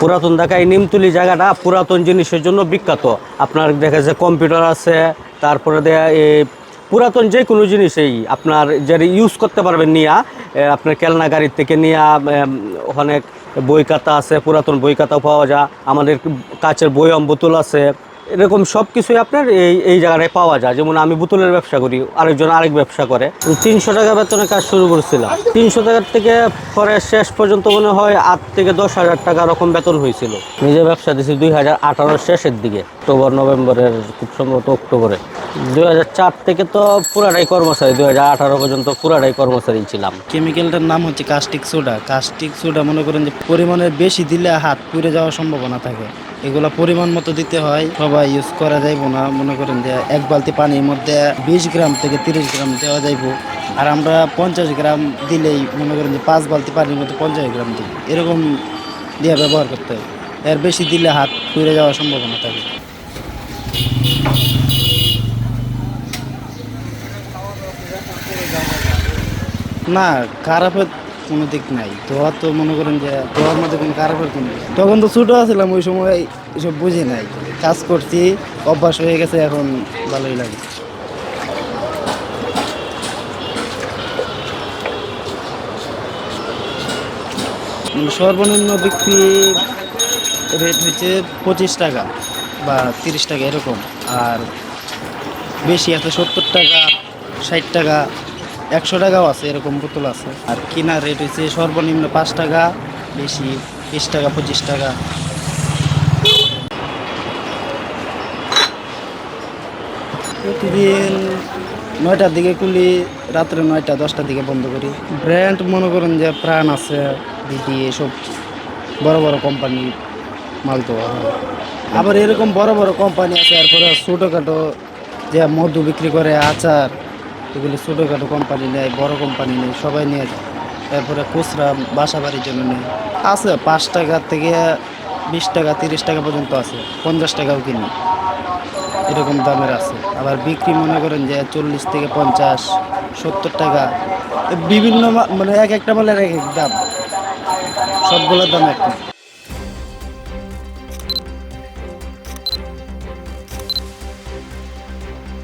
পুরাতন ঢাকায় নিমতলি জায়গাটা পুরাতন জিনিসের জন্য বিখ্যাত। আপনার দেখা যায় কম্পিউটার আছে, তারপরে পুরাতন যে কোনো জিনিসেই আপনার যেটা ইউজ করতে পারবেন নিয়া, আপনার কেলনা গাড়ির থেকে নিয়া অনেক বই খাতা আছে, পুরাতন বই খাতাও পাওয়া যায়, আমাদের কাচের বয়ম বোতল আছে, এরকম সব কিছুই আপনার এই জায়গাটায় পাওয়া যায়। যেমন আমি বোতলের ব্যবসা করি, আরেকজন আরেক ব্যবসা করে। 300 টাকা বেতনে কাজ শুরু করেছিলাম। 300 টাকার থেকে পরে শেষ পর্যন্ত মনে হয় 8 থেকে 10 হাজার টাকা এরকম বেতন হয়েছিল। নিজে ব্যবসা দিয়েছি 2018 শেষের দিকে, অক্টোবর নভেম্বরের, খুব সম্ভবত অক্টোবরে। 2004 থেকে তো পুরাটাই কর্মচারী, 2018 পর্যন্ত পুরাটাই কর্মচারী ছিলাম। কেমিক্যালটার নাম হচ্ছে কাস্টিক সোডা। কাস্টিক সোডা মনে করেন যে পরিমাণের বেশি দিলে হাত পুড়ে যাওয়ার সম্ভাবনা থাকে। এগুলো পরিমাণ মতো দিতে হয়, সবাই ইউজ করা যাইব না। মনে করেন যে এক বালতি পানির মধ্যে 20 গ্রাম থেকে 30 গ্রাম দেওয়া যাইব। আর আমরা 50 গ্রাম দিলেই মনে করেন যে 5 বালতি পানির মধ্যে 50 গ্রাম দিই, এরকম দিয়ে ব্যবহার করতে হয়। এর বেশি দিলে হাত পুড়ে যাওয়ার সম্ভাবনা থাকে। না, খারাপের কোনো দিক নাই। ধোয়া তো মনে করেন যে ধোয়ার মধ্যে কোনো খারাপের কোনো দিক নাই। তখন তো ছোটো ছিলাম, ওই সময় এসব বুঝি নাই। কাজ করছি, অভ্যাস হয়ে গেছে, এখন ভালোই লাগে। সর্বনিম্ন বিক্রি রেট হচ্ছে 25 টাকা বা 30 টাকা এরকম। আর বেশি আছে 70 টাকা, 60 টাকা, 100 টাকাও আছে, এরকম বোতল আছে। আর কেনার রেট হচ্ছে সর্বনিম্ন 5 টাকা, বেশি 20 টাকা, 25 টাকা। প্রতিদিন 9টার দিকে খুলি, রাত্রে 9টা 10টার দিকে বন্ধ করি। ব্র্যান্ড মনে করেন যে প্রাণ আছে, বিডি, এসব বড় বড় কোম্পানি মাল দেওয়া হয়। আবার এরকম বড় বড় কোম্পানি আছে, এরপরে ছোটোখাটো যে মধু বিক্রি করে, আচার, এগুলি ছোটোখাটো কোম্পানি নেয়, বড় কোম্পানি নেই, সবাই নিয়ে যায়। তারপরে খুচরা বাসা বাড়ির জন্য নেই। আছে 5 টাকা থেকে 20 টাকা, 30 টাকা পর্যন্ত আছে, 50 টাকাও কিনি, এরকম দামের আছে। আবার বিক্রি মনে করেন যে 40 থেকে 50, 70 টাকা। বিভিন্ন মানে এক একটা মালের এক এক দাম, সবগুলোর দাম এক না।